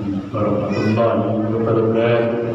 warahmatullahi wabarakatuh.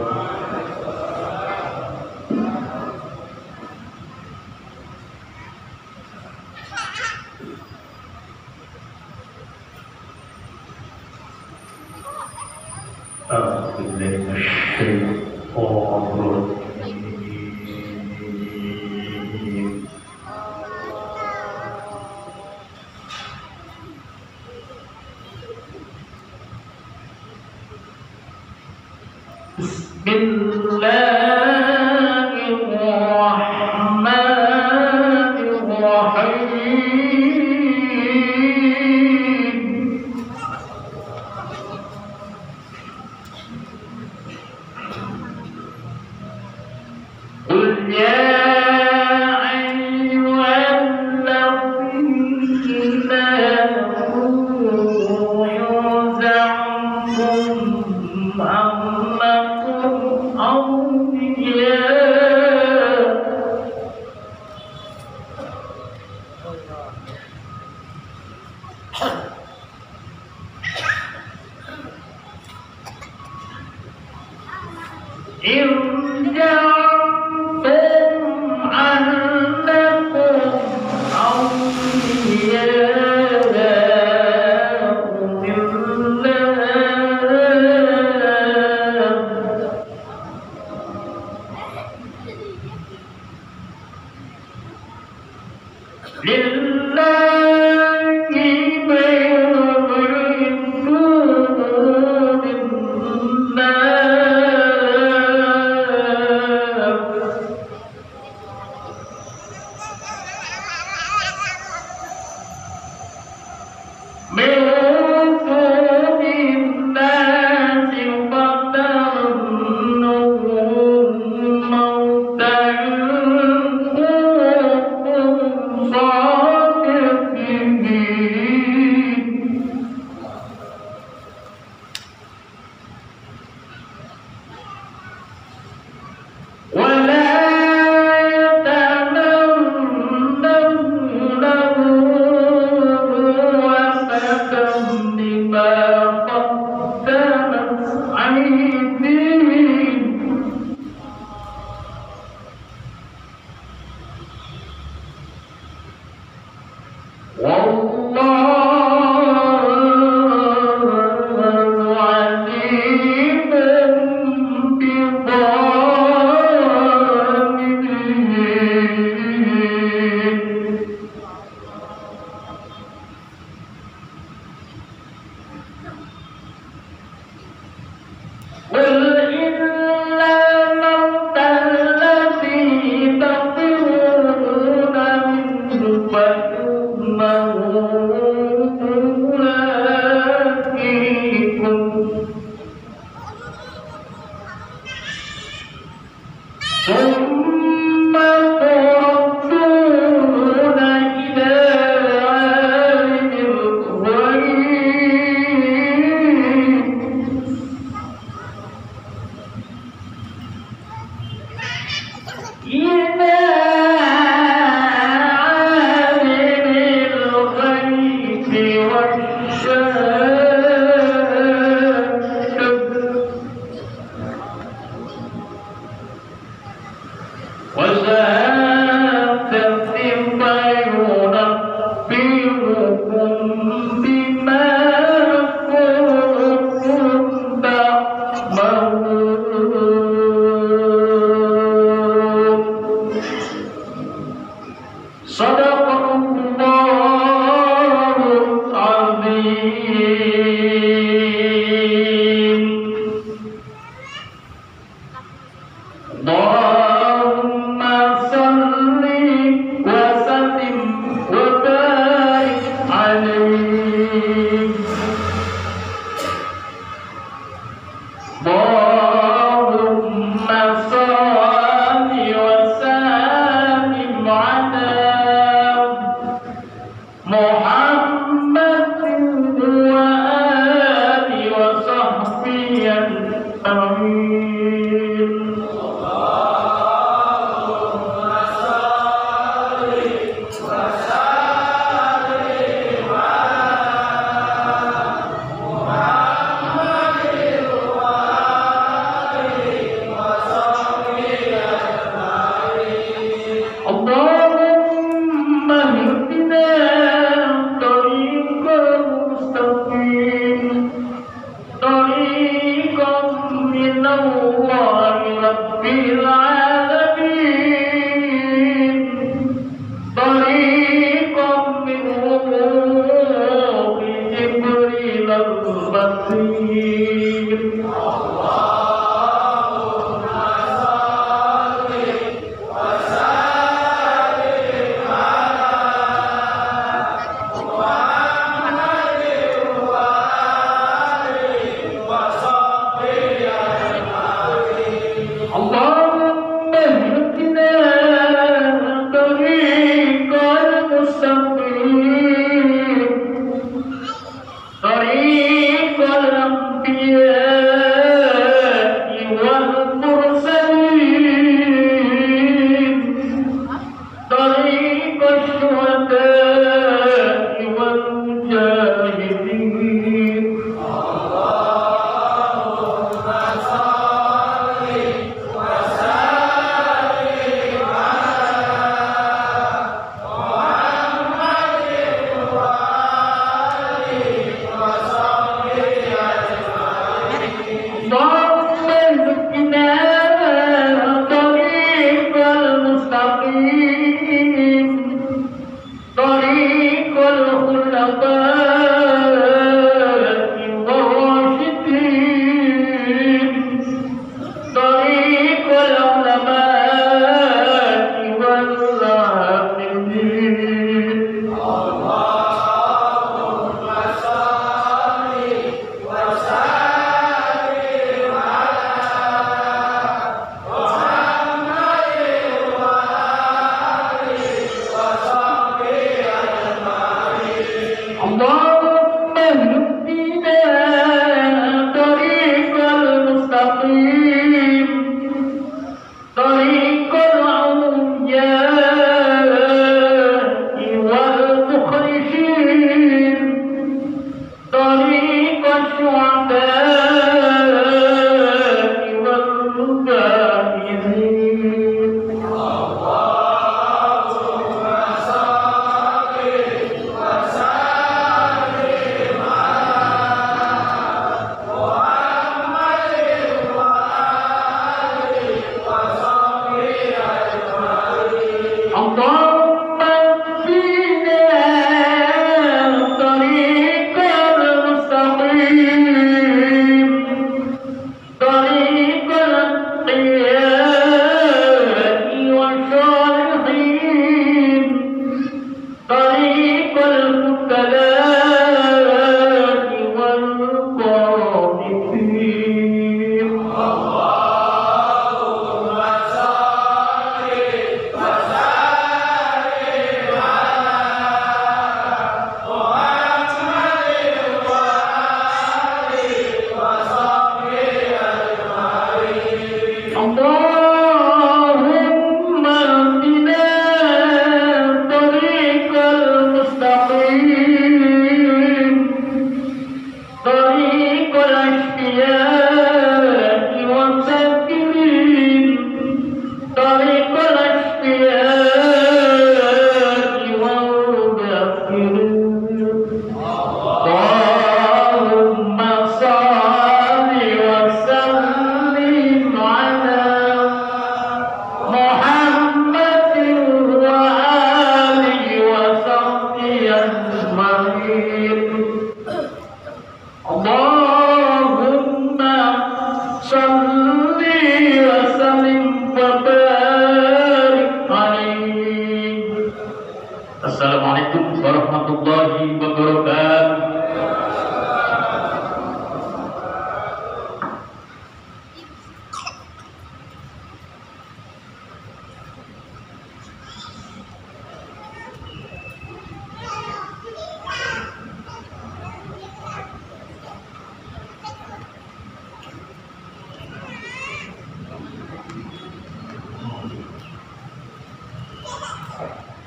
Assalamualaikum warahmatullahi wabarakatuh.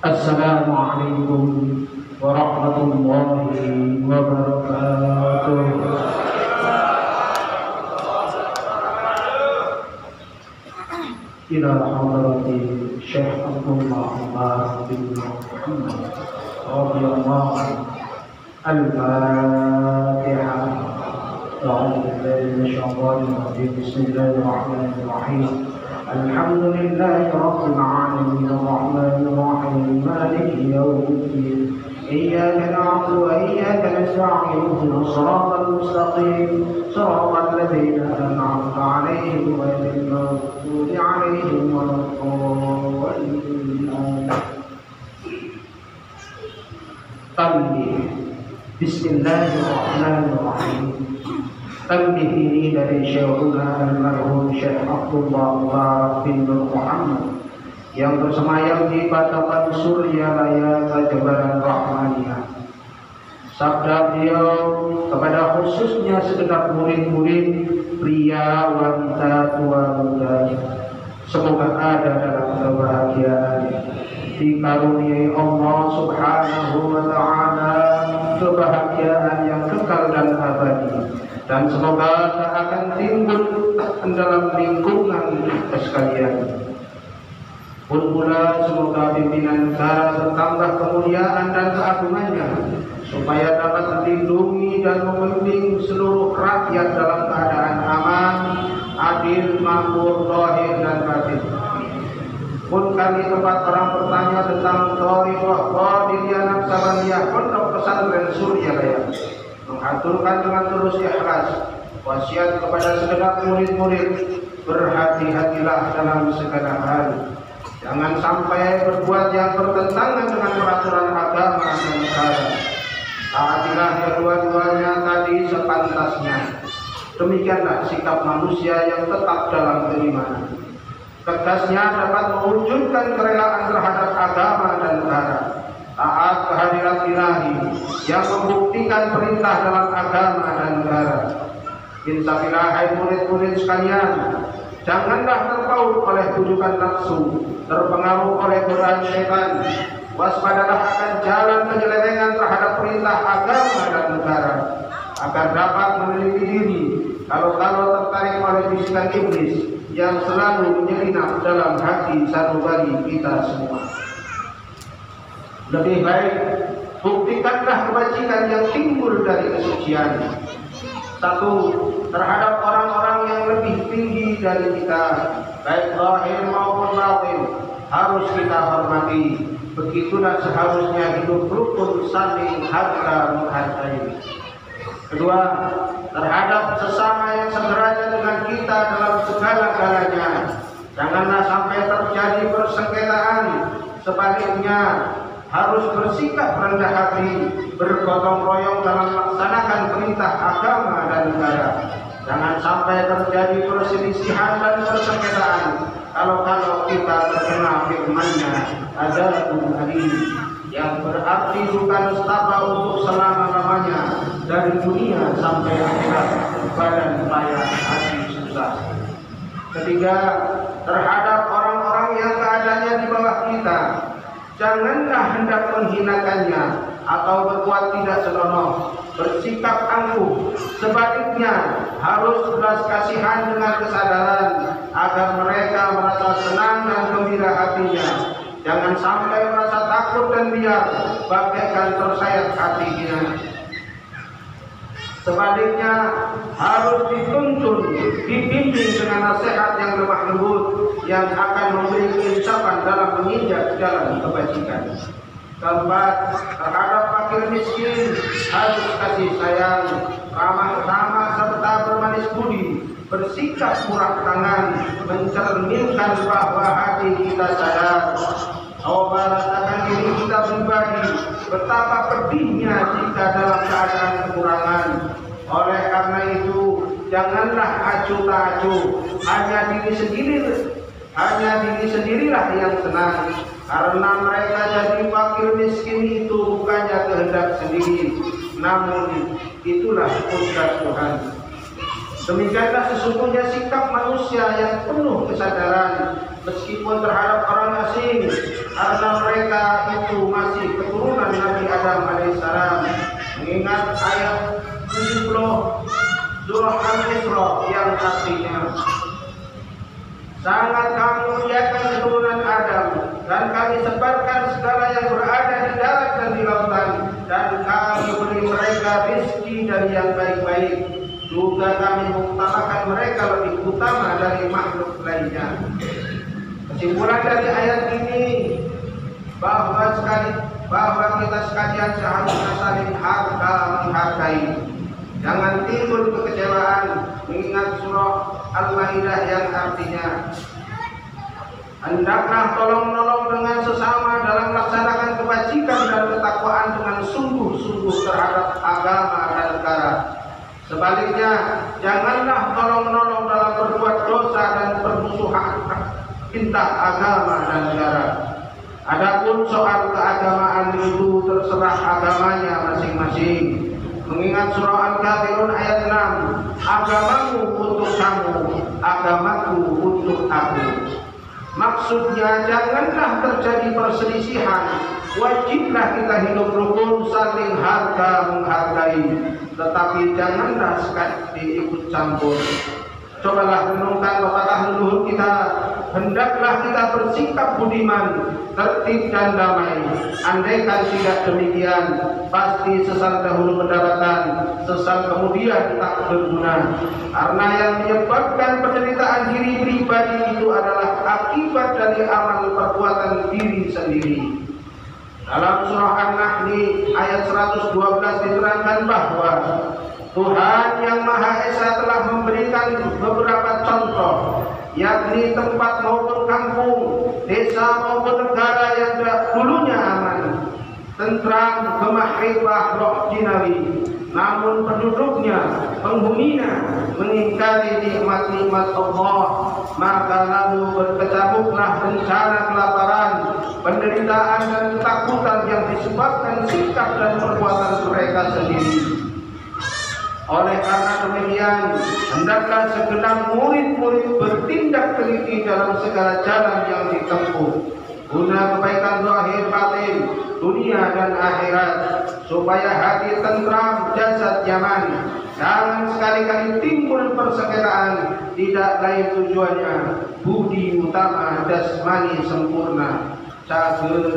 Assalamualaikum warahmatullahi wabarakatuh. Ila hadrati Syekh Abdullah bin Muhammad radhiyallahu anhu. Al-Fatihah. A'udzu billahi minasyaitonir rajim. Bismillahirrahmanirrahim. Alhamdulillahi rabbil alamin arrahmanir rahim maliki yaumiddin إياك نعبد وإياك نستعين اهدنا الصراط المستقيم صراط الذين أنعمت عليهم غير المغضوب عليهم ولا الضالين. Tambih. Bismillahirrahmanirrahim. Tambih ini dari Syekhuna almarhum Syekh Abdullah Mubarak bin Nur Muhammad yang bersemayam di Batakan Suryalaya Kejabaran Rahmaniyah. Sabda beliau kepada khususnya segenap murid-murid pria, wanita, tua, muda, semoga ada dalam kebahagiaan, dikaruniai Allah Subhanahu wa ta'ala kebahagiaan yang kekal dan abadi, dan semoga tak akan timbul dalam lingkungan kita sekalian. Pun pula semoga pimpinan negara bertambah kemuliaan dan keagungannya, supaya dapat melindungi dan membimbing seluruh rakyat dalam keadaan aman, adil, makmur, zahir dan batin. Pun kami tempat orang bertanya tentang Thariqah Qadiriyah Naqsabandiyah Pondok Pesantren Suryalaya, mengaturkan dengan tulus ikhlas wasiat kepada segenap murid-murid, berhati-hatilah dalam segala hal. Jangan sampai berbuat yang bertentangan dengan peraturan agama dan negara. Taatilah kedua-duanya tadi sepantasnya. Demikianlah sikap manusia yang tetap dalam keimanan. Tegasnya dapat mewujudkan kerelaan terhadap agama dan negara. Taat kehadirat ilahi yang membuktikan perintah dalam agama dan negara. Insafilah hai murid-murid sekalian, janganlah terpaut oleh tujukan nafsu, terpengaruh oleh godaan syaitan. Waspadalah akan jalan penyelewengan terhadap perintah agama dan negara, agar dapat meneliti diri kalau-kalau tertarik oleh bisikan iblis yang selalu menyelinap dalam hati sanubari kita semua. Lebih baik buktikanlah kebajikan yang timbul dari kesucian. Satu, terhadap orang-orang yang lebih tinggi dari kita, baik zahir maupun batin, harus kita hormati. Begitulah seharusnya hidup rukun saling harga menghargai. Kedua, terhadap sesama yang sederajat dengan kita dalam segala-galanya, janganlah sampai terjadi persengketaan. Sebaliknya, harus bersikap rendah hati, bergotong royong dalam melaksanakan perintah agama dan negara. Jangan sampai terjadi perselisihan dan persengketaan. Kalau kita terkena firman-Nya, Adzabun Alim, yang berarti duka nestapa untuk selama-lamanya dari dunia sampai akhirat, badan payah, hati susah. Ketiga, terhadap orang-orang yang keadaannya di bawah kita, janganlah hendak menghinakannya atau berbuat tidak senonoh, bersikap angkuh. Sebaliknya, harus belas kasihan dengan kesadaran agar mereka merasa senang dan gembira hatinya. Jangan sampai merasa takut dan biar, bagaikan tersayat hatinya. Sebaliknya, harus dituntun, dibimbing dengan nasihat yang lemah lembut, yang akan memberi keinsapan dalam menginjak jalan kebajikan. Keempat, terhadap fakir miskin harus kasih sayang, ramah tamah serta bermanis budi, bersikap murah tangan, mencerminkan bahwa hati kita sadar bahwa rasakan diri kita pribadi betapa pedihnya jika dalam keadaan kekurangan. Oleh karena itu, janganlah acuh tak acuh, hanya diri sendirilah yang senang, karena mereka jadi fakir miskin itu bukannya kehendak sendiri, namun itulah kodrat Tuhan. Demikianlah sesungguhnya sikap manusia yang penuh kesadaran, meskipun terhadap orang asing, karena mereka itu masih keturunan Nabi Adam alaihissalam. Mengingat ayat 70 surah Al-Isra yang artinya, sangat kami muliakan keturunan Adam, dan kami sebarkan segala yang berada di darat dan di lautan, dan kami beri mereka rezeki dari yang baik-baik. Juga kami mengutamakan mereka lebih utama dari makhluk lainnya. Kesimpulan dari ayat ini bahwa bahwa kita sekalian seharusnya saling menghargai. Jangan timbul kekecewaan mengingat surah Al-Maidah yang artinya hendaklah tolong-menolong dengan sesama dalam melaksanakan kebajikan dan ketakwaan dengan sungguh-sungguh terhadap agama dan negara. Sebaliknya, janganlah tolong-menolong dalam berbuat dosa dan permusuhan cinta agama dan negara. Adapun soal keagamaan itu terserah agamanya masing-masing. Mengingat surah Al-Kafirun ayat 6, agamamu untuk kamu, agamaku untuk aku. Maksudnya janganlah terjadi perselisihan. Wajiblah kita hidup rukun, saling menghargai, tetapi janganlah sekali ikut campur. Cobalah renungkan pepatah leluhur kita, hendaklah kita bersikap budiman, tertib dan damai. Andaikan tidak demikian, pasti sesal dahulu mendapatkan, sesal kemudian tak berguna. Karena yang menyebabkan penderitaan diri pribadi itu adalah akibat dari amal perbuatan diri sendiri. Dalam surah An-Nahl ayat 112 diterangkan bahwa Tuhan yang Maha Esa telah memberikan beberapa contoh, yakni tempat maupun kampung, desa maupun negara yang dulunya aman, tentram, gemah ribah, roh jinawi, namun penduduknya penghuninya mengingkari nikmat-nikmat Allah, maka lalu berkecamuklah bencana kelaparan, penderitaan dan ketakutan yang disebabkan sikap dan perbuatan mereka sendiri. Oleh karena demikian, hendaklah segenap murid-murid bertindak teliti dalam segala jalan yang ditempuh, guna kebaikan zahir batin, dunia dan akhirat, supaya hati tentram, jasad nyaman. Jangan sekali-kali timbul persengketaan, tidak lain tujuannya budi utama jasmani sempurna. Cager.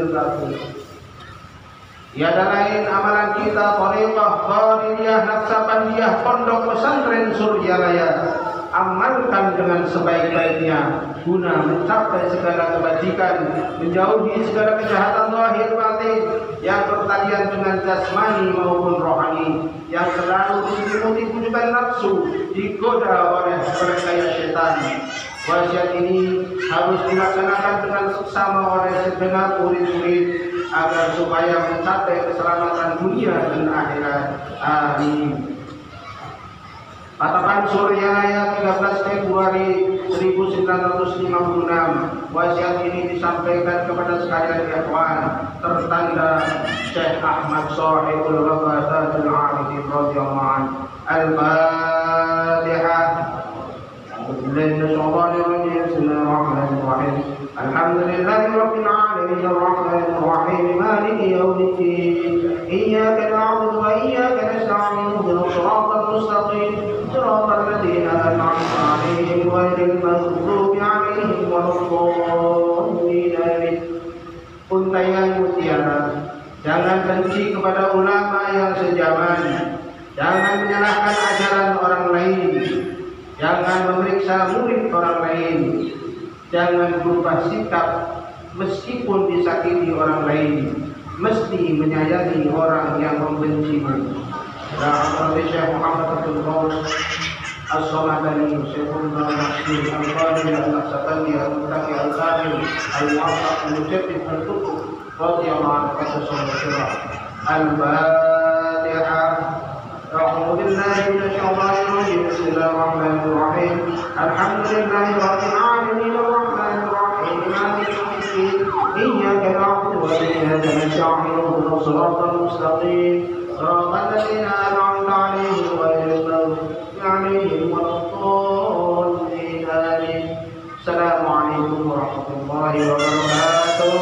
Tiada lain amalan kita thariqah Qadiriyah Naksabandiyah Pondok Pesantren Suryalaya. Amalkan dengan sebaik-baiknya guna mencapai segala kebajikan, menjauhi segala kejahatan zahir batin yang bertalian dengan jasmani maupun rohani, yang selalu diselimuti bujukan nafsu, digoda oleh perkaya setan. Wasiat ini harus dilaksanakan dengan seksama oleh segenap murid-murid agar supaya mencapai keselamatan dunia dan akhirat. Amin. Patakan Suryalaya 13 Februari 1956. Wasiat ini disampaikan kepada sekalian ikhwan, tertanda Syekh Ahmad Shahibul Wafadatul Arifin radhiyallahu anhu. Al-Fatihah. Alhamdulillahi rabbil alamin arrahmanir rahim maliki yaumiddin iyyaka na'budu wa iyyaka nasta'in ihdinas siratal mustaqim siratal ladzina an'amta 'alaihim ghairil maghdubi 'alaihim waladdallin. Untaian mutiara, jangan benci kepada ulama yang sejaman, jangan menyalahkan ajaran orang lain, jangan memeriksa murid orang lain, jangan berubah sikap meskipun disakiti orang lain, mesti menyayangi orang yang membencimu. Rahmat Syekh Muhammad Abdul Qadir As-Samadani, Syekhullah Masyid Al-Qadir Al-Naksabandi Al-Mutaqi Al-Qadir Al-Muwaffaq Al-Mujaddid Al-Tutup radhiyallahu anhu. Al-Fatihah. أعوذ بالله من الشيطان الرجيم. بسم الله الرحمن الرحيم. الحمد لله رب العالمين الرحمن الرحيم مالك يوم الدين إياك نعبد وإياك نستعين اهدنا الصراط المستقيم صراط الذين أنعمت عليهم غير المغضوب عليهم ولا الضالين آمين. السلام عليكم ورحمة الله وبركاته.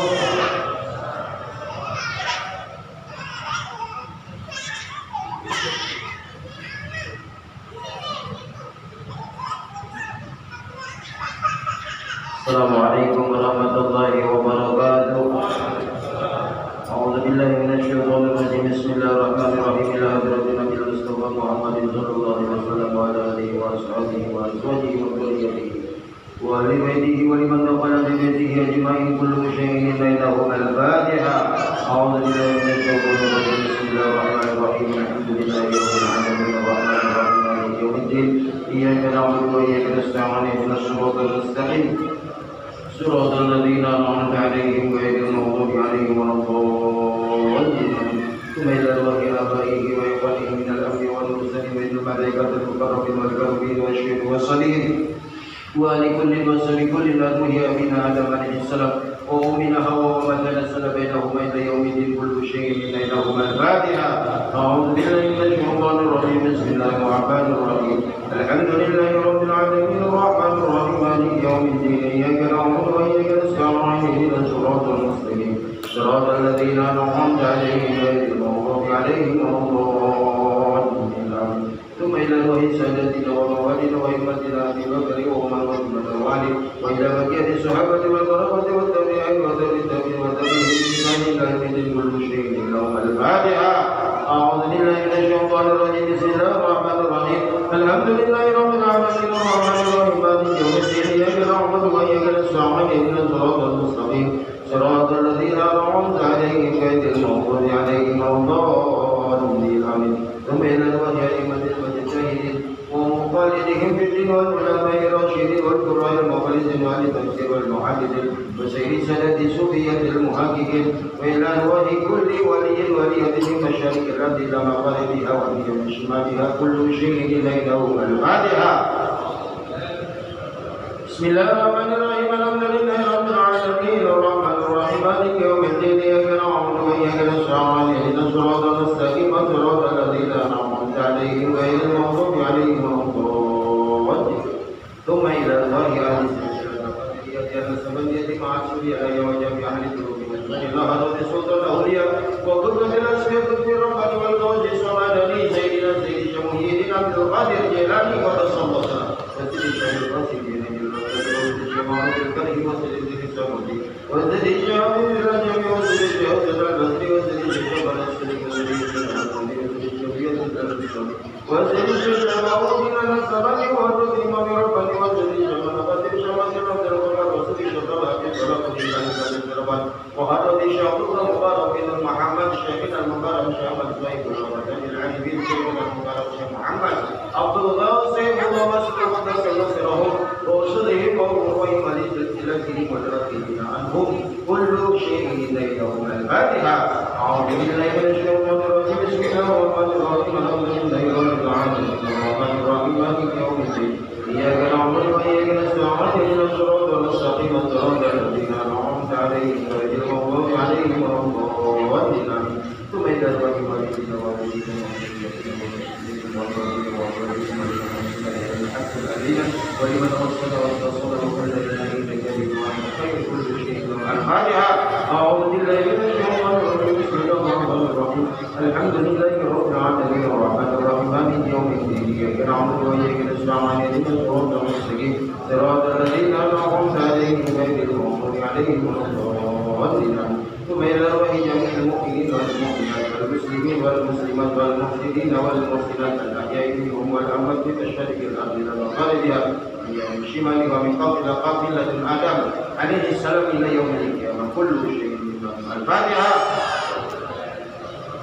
Assalamualaikum warahmatullahi wabarakatuh. A'udzu billahi minasyaitonir rajim. Bismillahirrahmanirrahim. Alhamdulillahi Mustafa Muhammadin sallallahu alaihi wasallam wa ala alihi wa ashabihi wa azwajihi wa dhurriyyatihi wa ahli baitihi wa liman dakhala bi baitihi ajma'in kullu syai'in bainahum. Al-Fatihah. أعوذ بالله من الشيطان الرجيم بسم الله الرحمن الرحيم الحمد لله رب العالمين الرحمن الرحيم مالك يوم الدين إياك نعبد وإياك نستعين اهدنا الصراط المستقيم صراط الذين أنعمت عليهم غير المغضوب عليهم ولا الضالين ثم إلى الله آبائه وإخوانه من الأنبياء والمرسلين وإلى الملائكة المقربين والكرمين والشهيد والصالحين ولكل وسبكل الأدوية أمين آدم عليه السلام وأمنا حواء وما تنزل بينهما إلى يوم الدين كل شيء بينهما الفاتحة أعوذ بالله من الشيطان الرجيم بسم الله الرحمن الرحيم الحمد لله رب العالمين الرحمن الرحيم مالك يوم الدين إياك نعبد وإياك نستعين اهدنا الصراط المستقيم صراط الذين أنعمت عليهم غير المغضوب عليهم ولا الضالين ثم إلى الله سادتنا وموالنا وإمتنا أبي بكر وعمر وعثمان وعلي وإلى بقية الصحابة والقرابة والتابعين والتابعين والتابعين بإحسان إلى يوم الدين كل شيء لهم الفاتحة أعوذ بالله من الشيطان الرجيم بسم الله الرحمن الرحيم الحمد لله رب العالمين الرحمن الرحيم مالك يوم الدين إياك نعبد وإياك نستعين اهدنا الصراط المستقيم صراط الذين أنعمت عليهم غير المغضوب عليهم ولا الضالين آمين ثم إلى الله أئمة المجتهدين ومخالدهم في الدين والعلماء الراشدين والقراء المخلصين وأهل التفسير والمحدثين وسير سنة صوفية المحققين وإلى أرواح كل ولي ولية من مشارق الأرض إلى مغاربها ومن شمالها كل شيء إلينا الفاتحة بسم الله الرحمن الرحيم الحمد لله رب العالمين الرحمن الرحيم مالك يوم الدين إياك نعبد وإياك نستعين اهدنا الصراط المستقيم صراط الذين أنعمت عليهم غير المغضوب عليهم ولا الضالين ثم إلى الله أهل السماوات مع السورية وجميع أهل القلوب من الله هذا سلطان الأولياء وقدرة الأسماء في الرحمن والغوث الصمد سيدنا سيد شمهيد عبد القادر الجيلاني وتصلى وسيد الشيخ القاسم وزد الشام من الرجم وزد الشهود البصري وزد الشيخ الأسفل وزد الشيخ من السماء وزد الإمام رباني وزد الشيخ نبات الشمس رب الغرب وزد الشيخ أبي صلاة الله وهذا الشيخ المبارك بن محمد الشيخ المبارك الشيخ الزهيد والرحمن العالمين الشيخ المبارك الشيخ محمد عبد الله سيد الله مسلم قدس نصره ورشدهم وروحهم لسلسلتهم والراكبين عنهم كل شيء ليلهم الفاتحة أعوذ بالله من الشيطان الرجيم بسم الله الرحمن الرحيم الحمد لله رب العالمين الرحمن الرحيم مالك يوم الدين إياك نعبد وإياك نستعين اهدنا الصراط المستقيم صراط الذين أنعمت عليهم غير المغضوب عليهم ولا الضالين ثم إلى الله والدين والدين ولمن أرسل واتصل وكل إله إنك بما خير كل شيء الفاتحة أعوذ بالله من الشيطان الرجيم بسم الله الرحمن الرحيم الحمد لله رب العالمين الرحمن الرحيم مالك يوم الدين إياك نعبد وإياك نستعين اهدنا الصراط المستقيم صراط الذين أنعمت عليهم غير المغضوب عليهم ولا الضالين ثم إلى روح جميع المؤمنين والمؤمنات والمسلمين والمسلمات والمحسنين والمحسنات الأحياء منهم والأموات في مشارق الأرض إلى مغاربها من الشمال ومن قبل قبيلة آدم عليه السلام إلى يوم القيامة كل شيء الفاتحة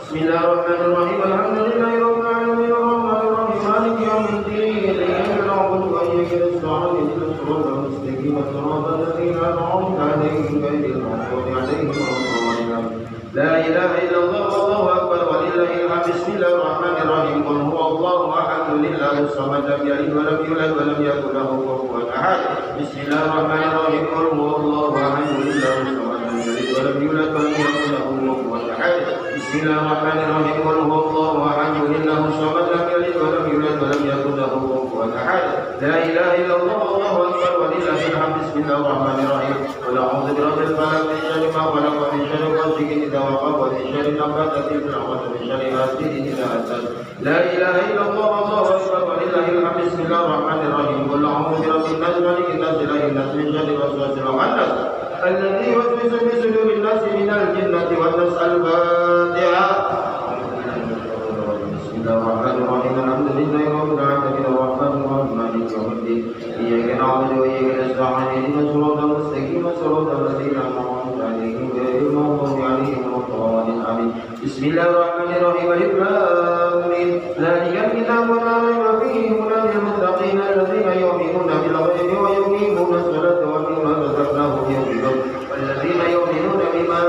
بسم الله الرحمن الرحيم الحمد لله رب العالمين الرحمن الرحيم مالك يوم الدين إياك نعبد وإياك نستعين اهدنا الصراط المستقيم صراط الذين أنعمت عليهم غير المغضوب عليهم ولا الضالين لا إله إلا الله والله أكبر ولله الحمد بسم الله الرحمن الرحيم قل هو الله أحد لله الصمد لم يلد ولم يولد ولم يكن له كفوا أحد بسم الله الرحمن الرحيم قل هو الله أحد لله الصمد لم يلد ولم يولد ولم يكن له كفوا أحد بسم الله الرحمن الرحيم قل هو الله أحد لله الصمد لم يلد ولم يولد ولم يكن له كفوا أحد لا إله إلا الله والله أكبر ولله الحمد بسم الله الرحمن الرحيم قل أعوذ برب الفلق من شر ما خلق ومن شر غاسق إذا وقب ومن شر النفاثات في العقد ومن شر حاسد إذا حسد لا إله إلا الله والله أكبر ولله الحمد بسم الله الرحمن الرحيم قل أعوذ برب الناس ملك الناس إله الناس من شر الوسواس الخناس الذي يوسوس في صدور الناس من الجنة والناس الفاتحة بسم الله الرحمن الرحيم الحمد لله رب العالمين الرحمن الرحيم مالك يوم الدين إياك نعبد وإياك نستعين اهدنا الصراط المستقيم صراط الذين أنعمت عليهم غير المغضوب عليهم ولا الضالين الذين يؤمنون بالغيب ويقيمون الصلاة ومما رزقناهم ينفقون والذين يؤمنون بما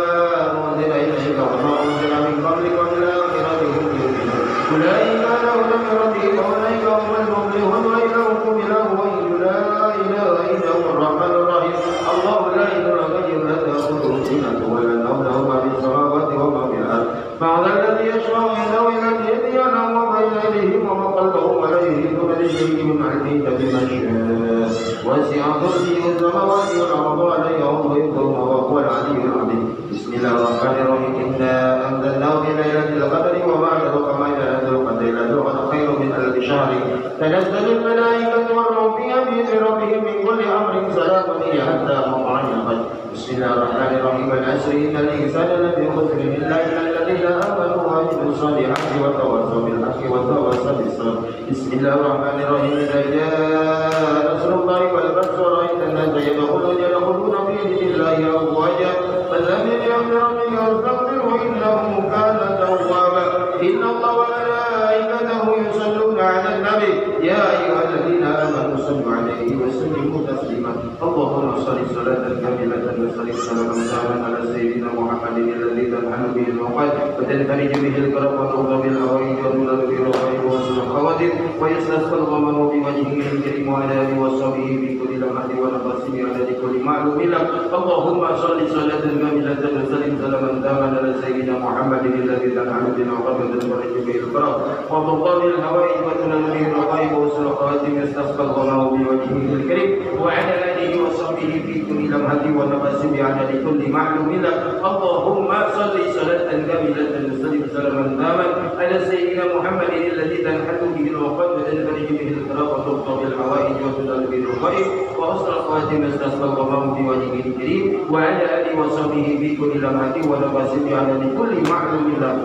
أنزل إليك وما أنزل من قبلك وبالآخرة هم يؤمنون أولئك على هدى من ربهم وأولئك هم المفلحون وإلهكم إله واحد لا إله إلا هو الرحمن الرحيم الله لا إله غيره لا تأخذه سنة ولا نوم له ما في السماوات وما في الأرض بعد الذي يشفع عنده إلا بيده يعلم ما بين أيديهم وما خلفهم ولا يحيطون بشيء من علمه بما شاء وسع كرسيه السماوات والأرض ولا يؤوده حفظهما وهو العلي العظيم بسم الله الرحمن الرحيم إنا أنزلناه في ليلة القدر وما أدراك ما ليلة القدر ليلة القدر خير من ألف شهر تنزل الملائكة والروح فيها بإذن ربهم من كل أمر سلام هي حتى مطلع الفجر بسم الله الرحمن الرحيم العصر إن الإنسان لفي خسر إلا الذين آمنوا وعملوا الصالحات وتواصوا بالحق وتواصوا بالصبر بسم الله الرحمن الرحيم إذا جاء نصر الله والفتح ورأيت الناس يدخلون في دين الله أفواجا فسبح بحمد ربك واستغفره إنه كان توابا إن الله وملائكته يصلون على النبي يا أيها الذين آمنوا صلوا عليه وسلموا تسليما اللهم صل صلاة كاملة وسلم سلاما تاما على سيدنا محمد الذي تنحل به العقد وتنفرج به الكرب وترضى بالهوائج وتولد به الرغائب وحسن الخواتم ويستسقى الغمام بوجهه الكريم وعلى آله وصحبه في كل لمحة ونفس بعدد كل معلوم لك اللهم صل صلاة كاملة وسلم سلاما تاما على سيدنا محمد الذي تنحل به العقد وتنفرج به الكرب وترضى به الهوائج وتولد به الرغائب وحسن الخواتم يستسقى الغمام بوجهه الكريم وعلى آله وصحبه في كل لمحة ونفس بعدد كل معلوم لك اللهم صل صلاة كاملة وسلم سلاما تاما على سيدنا محمد الذي تنحل به العقد وتنفرج به الكرب وترضى به الهوائج وتولد به الرغائب وحسن الخواتم يستسقى الغمام بوجهه الكريم وعلى آله وصحبه في كل لمحة ونفس بعدد كل معلوم لك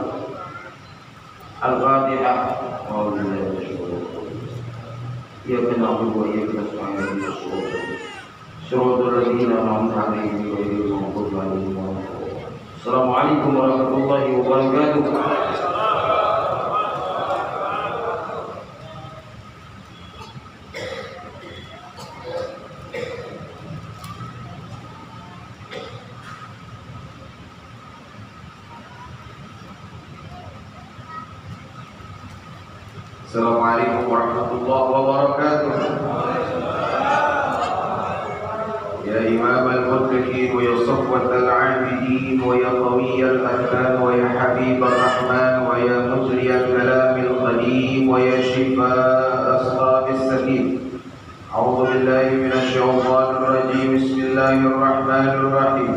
الفاتحة. إياك نعبد وإياك نستعين اهدنا صراط الذين أنعمت عليهم غير المغضوب عليهم ولا الضالين. السلام عليكم ورحمة الله وبركاته. السلام عليكم ورحمة الله وبركاته. يا إمام المتقين ويا صفوة العابدين ويا قوي الأركان ويا حبيب الرحمن ويا مجري الكلام القديم ويا شفاء أصحاب السبيل أعوذ بالله من الشيطان الرجيم بسم الله الرحمن الرحيم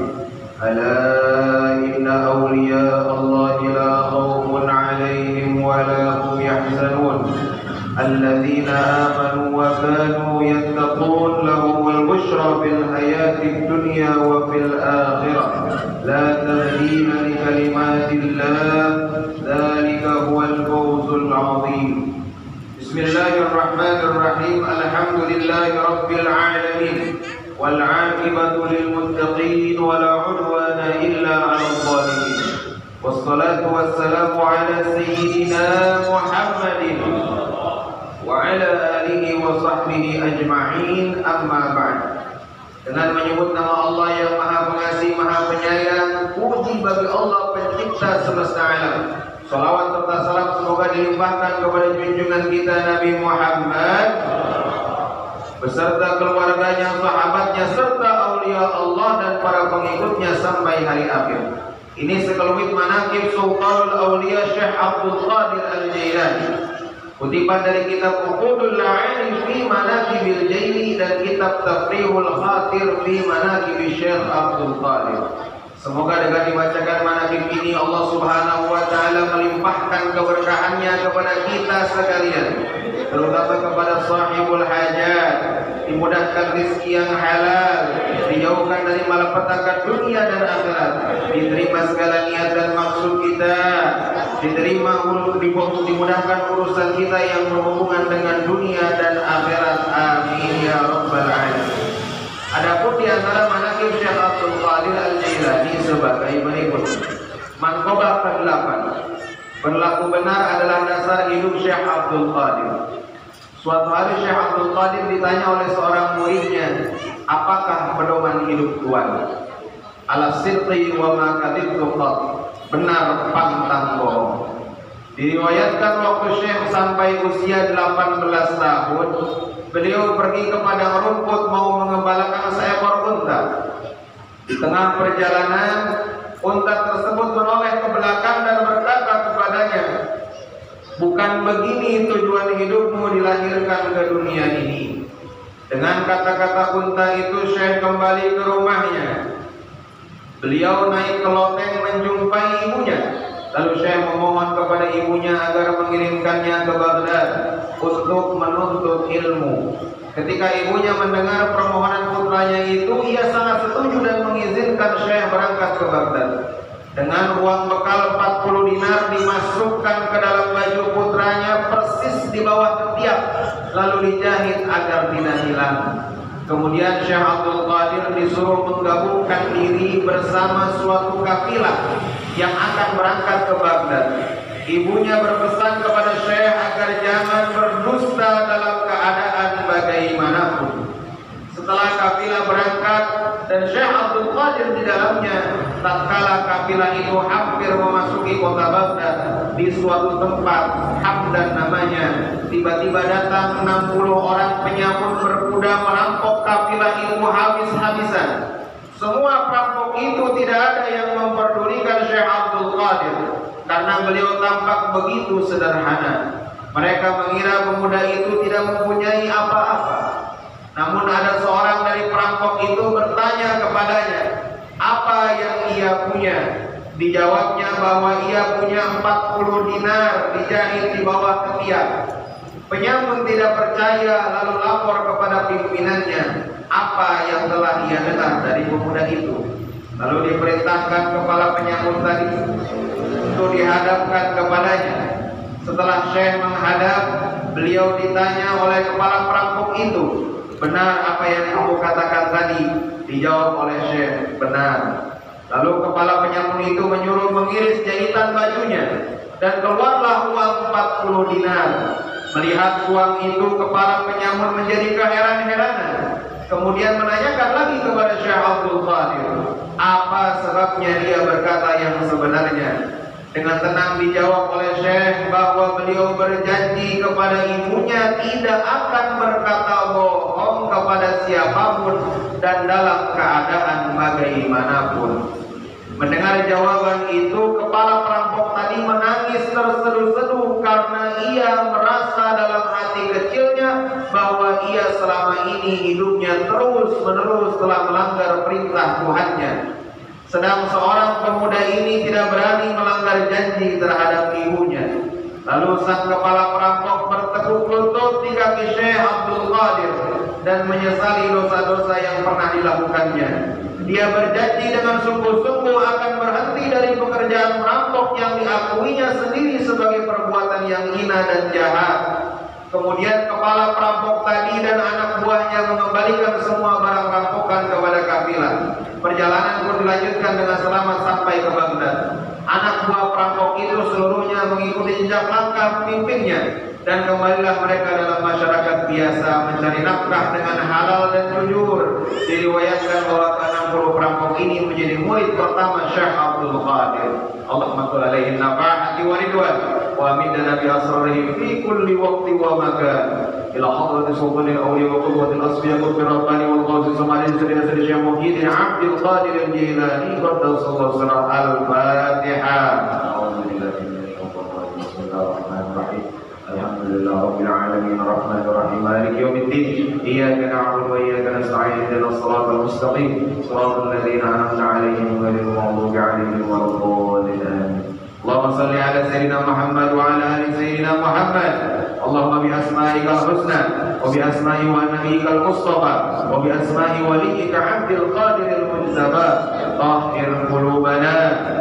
ألا إن أولياء الله لا خوف عليهم ولا هم يحزنون الذين آمنوا وكانوا يتقون لهم البشرى في الحياة الدنيا وفي الآخرة لا تبديل لكلمات الله ذلك هو الفوز العظيم. بسم الله الرحمن الرحيم الحمد لله رب العالمين والعاقبة للمتقين ولا عدوان إلا على الظالمين والصلاة والسلام على سيدنا محمد وعلى آله وصحبه أجمعين أما بعد. Dengan menyebut nama Allah yang Maha Pengasih, Maha Penyayang, puji bagi Allah pencipta semesta alam. Salawat serta salam semoga dilimpahkan kepada junjungan kita Nabi Muhammad beserta keluarganya, sahabatnya, serta aulia Allah dan para pengikutnya sampai hari akhir. Ini sekelumit manaqib Sultanul Aulia Syekh Abdul Qadir Al-Jailani. Kutipan dari kitab Uqudul La'ani fi Manaqibil Jaili dan kitab Tafrihul Khatir fi Manaqibi Syekh Abdul Qadir. Semoga dengan dibacakan manaqib ini Allah Subhanahu wa taala melimpahkan keberkahannya kepada kita sekalian, terutama kepada sahibul hajat, dimudahkan rezeki yang halal, dijauhkan dari malapetaka dunia dan akhirat, diterima segala niat dan maksud kita, dimudahkan urusan kita yang berhubungan dengan dunia dan akhirat. Amin ya rabbal alamin. Adapun di antara manaqib Syekh Abdul Qadir Al-Jailani sebagai berikut. Manqabah ke-8. Berlaku benar adalah dasar hidup Syekh Abdul Qadir. Suatu hari Syekh Abdul Qadir ditanya oleh seorang muridnya, apakah pedoman hidup Tuhan? Ala sidqi wa ma kadibtu qat, benar pantang bohong. Diriwayatkan waktu Syekh sampai usia 18 tahun, beliau pergi ke padang rumput mau mengembalakan seekor unta. Di tengah perjalanan, unta tersebut menoleh ke belakang dan berkata kepadanya, bukan begini tujuan hidupmu dilahirkan ke dunia ini. Dengan kata-kata unta itu Syekh kembali ke rumahnya. Beliau naik ke loteng menjumpai ibunya. Lalu Syekh memohon kepada ibunya agar mengirimkannya ke Baghdad untuk menuntut ilmu. Ketika ibunya mendengar permohonan putranya itu, ia sangat setuju dan mengizinkan Syekh berangkat ke Baghdad. Dengan uang bekal 40 dinar dimasukkan ke dalam baju putranya persis di bawah ketiak, lalu dijahit agar tidak hilang. Kemudian Syekh Abdul Qadir disuruh menggabungkan diri bersama suatu kafilah yang akan berangkat ke Baghdad. Ibunya berpesan kepada Syekh agar jangan berdusta dalam keadaan bagaimanapun. Setelah kafilah berangkat dan Syekh Abdul Qadir di dalamnya, tatkala kafilah itu hampir memasuki kota Baghdad, di suatu tempat Hamdan namanya, tiba-tiba datang 60 orang penyamun berkuda merampok kafilah itu habis-habisan. Semua perampok itu tidak ada yang memperdulikan Syekh Abdul Qadir karena beliau tampak begitu sederhana. Mereka mengira pemuda itu tidak mempunyai apa-apa. Namun ada seorang dari perampok itu bertanya kepadanya, apa yang ia punya? Dijawabnya bahwa ia punya 40 dinar dijahit di bawah ketiak. Penyamun tidak percaya lalu lapor kepada pimpinannya apa yang telah ia dengar dari pemuda itu. Lalu diperintahkan kepala penyamun tadi untuk dihadapkan kepadanya. Setelah Syekh menghadap, beliau ditanya oleh kepala perampok itu, benar apa yang kamu katakan tadi? Dijawab oleh Syekh, benar. Lalu kepala penyamun itu menyuruh mengiris jahitan bajunya dan keluarlah uang 40 dinar. Melihat uang itu, kepala penyamun menjadi keheran-heranan. Kemudian menanyakan lagi kepada Syekh Abdul Qadir, apa sebabnya dia berkata yang sebenarnya. Dengan tenang dijawab oleh Syekh bahwa beliau berjanji kepada ibunya tidak akan berkata bohong kepada siapapun dan dalam keadaan bagaimanapun. Mendengar jawaban itu, kepala perampok tadi menangis terseduh-seduh karena ia merasa dalam hati kecilnya bahwa ia selama ini hidupnya terus-menerus telah melanggar perintah Tuhannya. Sedang seorang pemuda ini tidak berani melanggar janji terhadap ibunya. Lalu sang kepala perampok bertekuk lutut di kaki Syekh Abdul Qadir dan menyesali dosa-dosa yang pernah dilakukannya. Dia berjanji dengan sungguh-sungguh akan berhenti dari pekerjaan merampok yang diakuinya sendiri sebagai perbuatan yang hina dan jahat. Kemudian kepala perampok tadi dan anak buahnya mengembalikan semua barang rampokan kepada kafilah. Perjalanan pun dilanjutkan dengan selamat sampai ke Baghdad. Anak buah perampok itu seluruhnya mengikuti jejak langkah pemimpinnya dan kembalilah mereka dalam masyarakat biasa mencari nafkah dengan halal dan jujur. Diriwayatkan bahwa ke-60 perampok ini menjadi murid pertama Syekh Abdul Qadir. Allahumma shalli alaihi nafa'ati wa ridwan wa amidna bi asrarihi fi kulli waqti wa makan ila hadrati sultanil awliya wa qudwatil asfiya qutbi rabbani wal qawsi samadin sayyidina Syekh Muhyiddin Abdul Qadir al-Jilani qaddasallahu sirrahu al-Fatiha. A'udzu billahi minasyaitonir rajim. Bismillahirrahmanirrahim. Alhamdulillah rabbil alamin arrahmanir rahim maliki yaumiddin iyyaka na'budu wa iyyaka nasta'in ihdinas siratal mustaqim siratal ladzina an'amta 'alaihim ghairil maghdubi 'alaihim waladdallin. Allahumma shalli 'ala sayyidina Muhammad wa 'ala ali sayyidina Muhammad. Allahumma bi asma'ikal husna wa bi asma'i wa nabiyyikal mustafa wa bi asma'i waliyyika 'Abdul Qadiril Mujtaba tahhir qulubana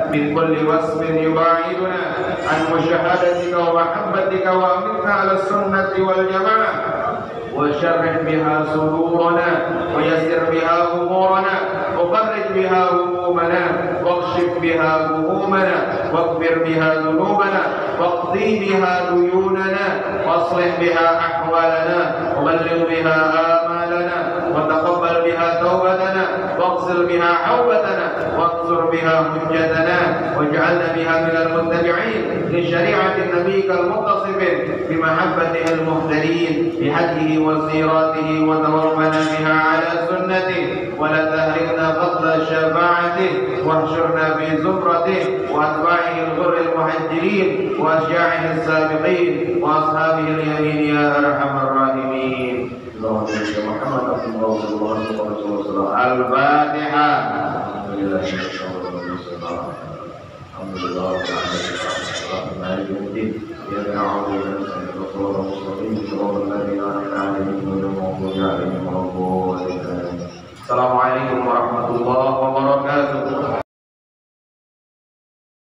min kulli wasfin yuba'iduna an musyahadatika wa mahabbatika wa aminna 'ala sunnati wal jamaah وشرح بها صدورنا ويسر بها أمورنا وفرج بها همومنا واكشف بها همومنا واغفر بها ذنوبنا واقضي بها ديوننا واصلح بها أحوالنا وبلغ بها آمالنا وتقبل بها توبتنا واغسل بها حوبتنا وانصر بها حجتنا واجعلنا بها من المتبعين لشريعة نبيك المتصف بمحبته المهتدين بحجه وسيراته وتوفنا بها على سنته ولا تهلكنا فضل شفاعته واحشرنا في زمرته واتباعه الغر المهجرين واشجاعه السابقين واصحابه اليمين يا ارحم الراحمين. اللهم صل على محمد رسول الله صلى الله عليه وسلم. الفاتحة. الحمد لله مالك يوم الدين إياك نعبد وإياك نستعين صراط المستقيم صراط الذين أنعمت عليهم غير المغضوب عليهم ولا الضالين. السلام عليكم ورحمة الله وبركاته.